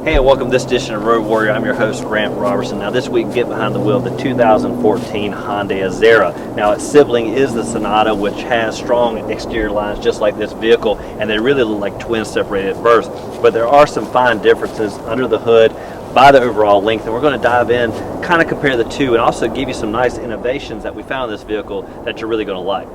Hey, and welcome to this edition of Road Warrior. I'm your host, Grant Roberson. Now this week, get behind the wheel of the 2014 Hyundai Azera. Now its sibling is the Sonata, which has strong exterior lines just like this vehicle, and they really look like twins separated at birth. But there are some fine differences under the hood by the overall length, and we're going to dive in, kind of compare the two, and also give you some nice innovations that we found in this vehicle that you're really going to like.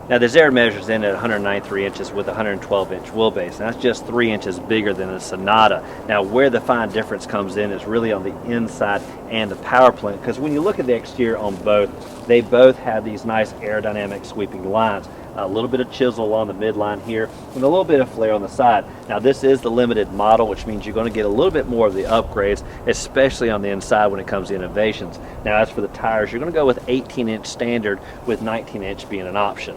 Now the Azera measures in at 193 inches with a 112-inch wheelbase, and that's just 3 inches bigger than the Sonata. Now where the fine difference comes in is really on the inside and the power plant, because when you look at the exterior on both, they both have these nice aerodynamic sweeping lines. A little bit of chisel along the midline here, and a little bit of flare on the side. Now this is the limited model, which means you're going to get a little bit more of the upgrades, especially on the inside when it comes to innovations. Now as for the tires, you're going to go with 18-inch standard with 19-inch being an option.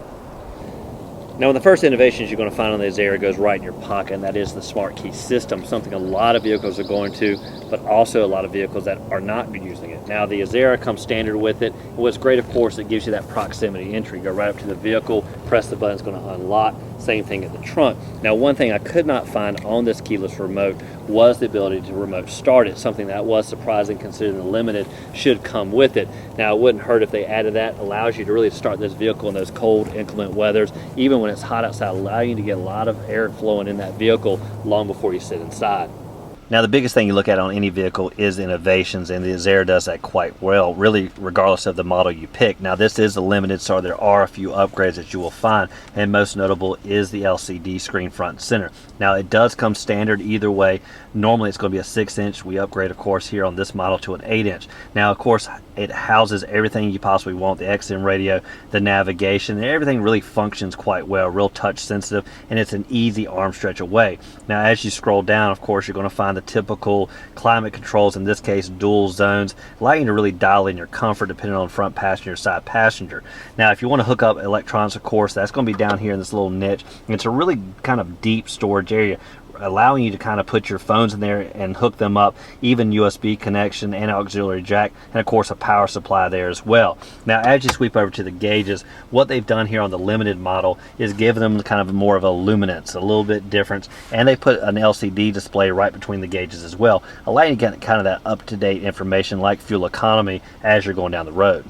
Now, one of the first innovations you're going to find on the Azera goes right in your pocket, and that is the smart key system, something a lot of vehicles are going to, but also a lot of vehicles that are not using it. Now, the Azera comes standard with it. What's great, of course, it gives you that proximity entry. Go right up to the vehicle, press the button, it's going to unlock. Same thing at the trunk. Now, one thing I could not find on this keyless remote was the ability to remote start it, something that was surprising considering the limited should come with it. Now, it wouldn't hurt if they added that. Allows you to really start this vehicle in those cold, inclement weathers, even when it's hot outside, allowing you to get a lot of air flowing in that vehicle long before you sit inside. Now the biggest thing you look at on any vehicle is innovations, and the Azera does that quite well, really regardless of the model you pick. Now this is a limited, so there are a few upgrades that you will find, and most notable is the LCD screen front and center. Now it does come standard either way. Normally it's going to be a 6-inch. We upgrade, of course, here on this model to an 8-inch. Now, of course, it houses everything you possibly want, the XM radio, the navigation, and everything really functions quite well, real touch sensitive, and it's an easy arm stretch away. Now as you scroll down, of course, you're going to find the typical climate controls, in this case dual zones, allow you to really dial in your comfort depending on front passenger, side passenger. Now if you want to hook up electronics, of course, that's going to be down here in this little niche. It's a really kind of deep storage area, allowing you to kind of put your phones in there and hook them up, even USB connection and auxiliary jack, and of course a power supply there as well. Now as you sweep over to the gauges, what they've done here on the limited model is give them kind of more of a luminance, a little bit different, and they put an LCD display right between the gauges as well, allowing you to get kind of that up-to-date information like fuel economy as you're going down the road.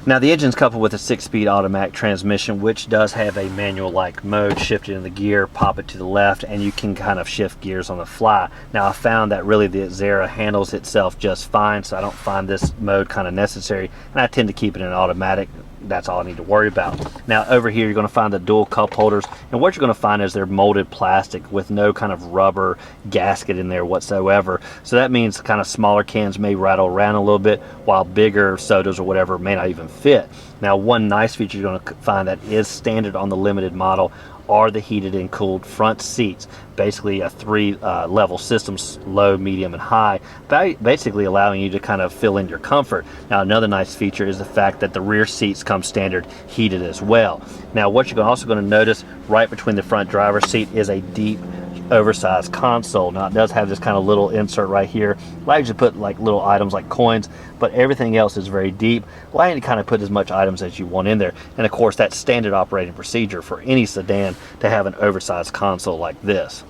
Now the engine's coupled with a 6-speed automatic transmission, which does have a manual-like mode. Shift it in the gear, pop it to the left, and you can kind of shift gears on the fly. Now I found that really the Azera handles itself just fine, so I don't find this mode kind of necessary, and I tend to keep it in automatic. That's all I need to worry about. Now over here you're going to find the dual cup holders, and what you're going to find is they're molded plastic with no kind of rubber gasket in there whatsoever. So that means kind of smaller cans may rattle around a little bit, while bigger sodas or whatever may not even fit. Now one nice feature you're going to find that is standard on the limited model are the heated and cooled front seats. Basically a 3-level system, low, medium, and high, basically allowing you to kind of fill in your comfort. Now another nice feature is the fact that the rear seats come standard heated as well. Now what you're also going to notice right between the front driver's seat is a deep oversized console. Now it does have this kind of little insert right here, allows you to put like little items like coins, but everything else is very deep, allowing you to kind of put as much items as you want in there. And of course that's standard operating procedure for any sedan to have an oversized console like this.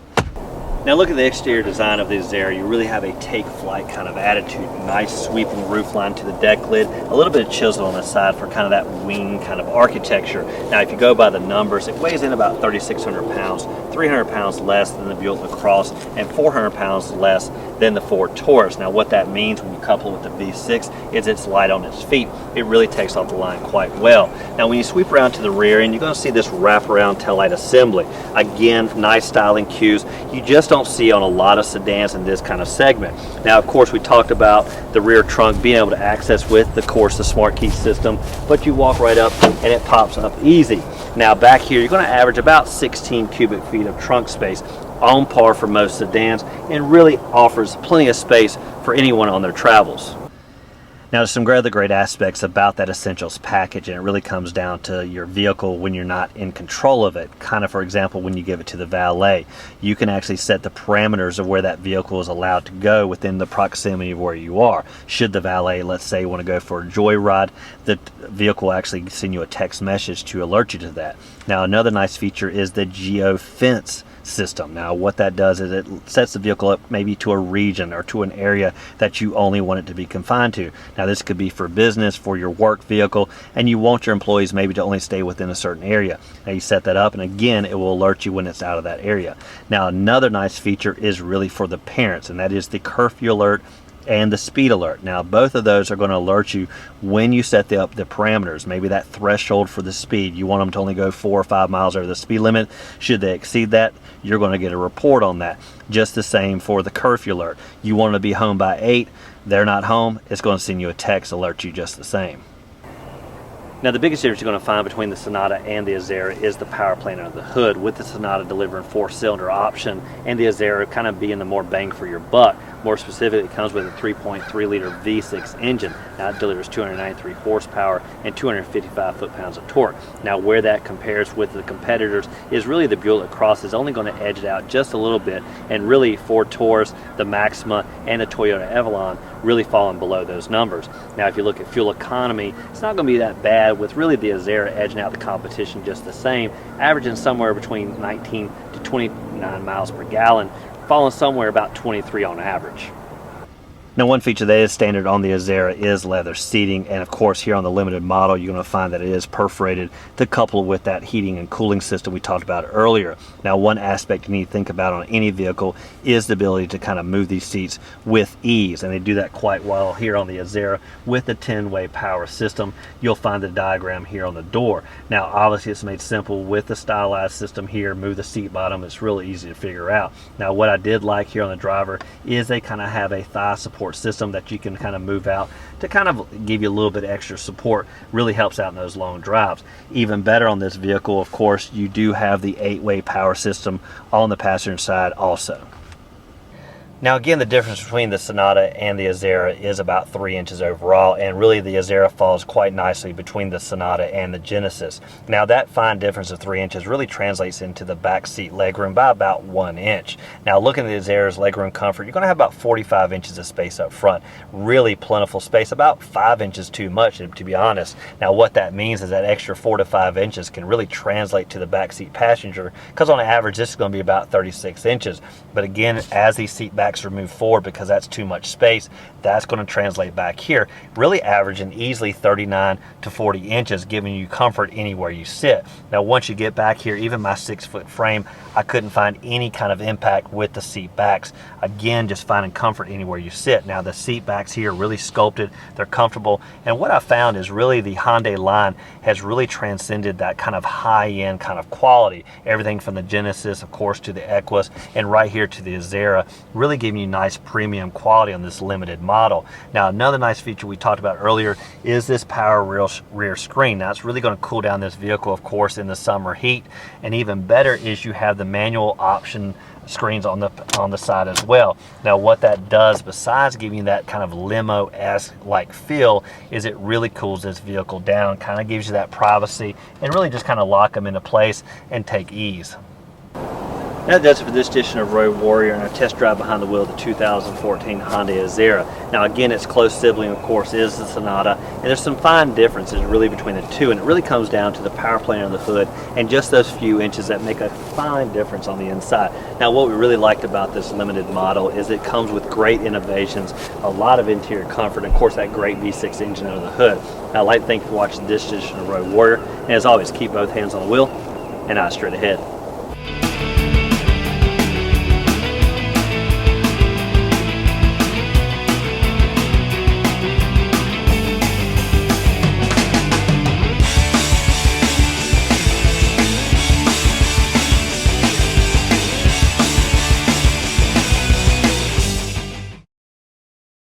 Now look at the exterior design of the Azera. You really have a take flight kind of attitude. Nice sweeping roof line to the deck lid. A little bit of chisel on the side for kind of that wing kind of architecture. Now if you go by the numbers, it weighs in about 3,600 pounds, 300 pounds less than the Buick LaCrosse, and 400 pounds less than the Ford Taurus. Now what that means when you couple it with the V6 is it's light on its feet. It really takes off the line quite well. Now when you sweep around to the rear end, you're going to see this wraparound taillight assembly. Again, nice styling cues. You just don't see on a lot of sedans in this kind of segment. Now of course we talked about the rear trunk being able to access with the smart key system, but you walk right up and it pops up easy. Now back here you're going to average about 16 cubic feet of trunk space. on par for most sedans, and really offers plenty of space for anyone on their travels. Now, there's some other great aspects about that Essentials package, and it really comes down to your vehicle when you're not in control of it. Kind of, for example, when you give it to the valet, you can actually set the parameters of where that vehicle is allowed to go within the proximity of where you are. Should the valet, let's say, want to go for a joyride, the vehicle will actually send you a text message to alert you to that. Now, another nice feature is the Geofence System. Now, what that does is it sets the vehicle up maybe to a region or to an area that you only want it to be confined to. Now, this could be for business, for your work vehicle, and you want your employees maybe to only stay within a certain area. Now, you set that up, and again, it will alert you when it's out of that area. Now, another nice feature is really for the parents, and that is the curfew alert and the speed alert. Now, both of those are going to alert you when you set up the parameters, maybe that threshold for the speed. You want them to only go 4 or 5 miles over the speed limit. Should they exceed that, you're going to get a report on that. Just the same for the curfew alert. You want to be home by 8, they're not home, it's going to send you a text alert you just the same. Now, the biggest difference you're going to find between the Sonata and the Azera is the power plant under the hood, with the Sonata delivering 4-cylinder option and the Azera kind of being the more bang for your buck. More specifically, it comes with a 3.3 liter V6 engine. Now, it delivers 293 horsepower and 255 foot-pounds of torque. Now, where that compares with the competitors is really the Buick LaCrosse is only going to edge it out just a little bit, and really Ford Taurus, the Maxima, and the Toyota Avalon really falling below those numbers. Now, if you look at fuel economy, it's not going to be that bad, with really the Azera edging out the competition just the same, averaging somewhere between 19 to 29 miles per gallon, falling somewhere about 23 on average. Now, one feature that is standard on the Azera is leather seating, and of course here on the limited model you're going to find that it is perforated to couple with that heating and cooling system we talked about earlier. Now, one aspect you need to think about on any vehicle is the ability to kind of move these seats with ease, and they do that quite well here on the Azera with the 10-way power system. You'll find the diagram here on the door. Now, obviously it's made simple with the stylized system here. Move the seat bottom, it's really easy to figure out. Now, what I did like here on the driver is they kind of have a thigh support system that you can kind of move out to kind of give you a little bit extra support. Really helps out in those long drives. Even better on this vehicle, of course, you do have the 8-way power system on the passenger side also. Now, again, the difference between the Sonata and the Azera is about 3 inches overall, and really the Azera falls quite nicely between the Sonata and the Genesis. Now, that fine difference of 3 inches really translates into the back seat legroom by about 1 inch. Now, looking at the Azera's Legroom Comfort, you're going to have about 45 inches of space up front. Really plentiful space, about 5 inches too much, to be honest. Now, what that means is that extra 4 to 5 inches can really translate to the back seat passenger, because on average this is going to be about 36 inches. But again, as these seat backs are moved forward, because that's too much space, that's going to translate back here, really averaging easily 39 to 40 inches, giving you comfort anywhere you sit. Now, once you get back here, even my 6-foot frame, I couldn't find any kind of impact with the seat backs. Again, just finding comfort anywhere you sit. Now, the seat backs here are really sculpted, they're comfortable, and what I found is really the Hyundai line has really transcended that kind of high-end kind of quality. Everything from the Genesis, of course, to the Equus, and right here to the Azera, really giving you nice premium quality on this limited model. Now, another nice feature we talked about earlier is this power rear screen. Now, it's really going to cool down this vehicle, of course, in the summer heat, and even better is you have the manual option screens on the side as well. Now, what that does, besides giving you that kind of limo-esque like feel, is it really cools this vehicle down, kind of gives you that privacy, and really just kind of lock them into place and take ease. That does it for this edition of Road Warrior and our test drive behind the wheel of the 2014 Hyundai Azera. Now, again, its close sibling, of course, is the Sonata, and there's some fine differences really between the two, and it really comes down to the power plant on the hood and just those few inches that make a fine difference on the inside. Now, what we really liked about this limited model is it comes with great innovations, a lot of interior comfort, and of course that great V6 engine under the hood. Now, I'd like to thank you for watching this edition of Road Warrior, and as always, keep both hands on the wheel and eyes straight ahead.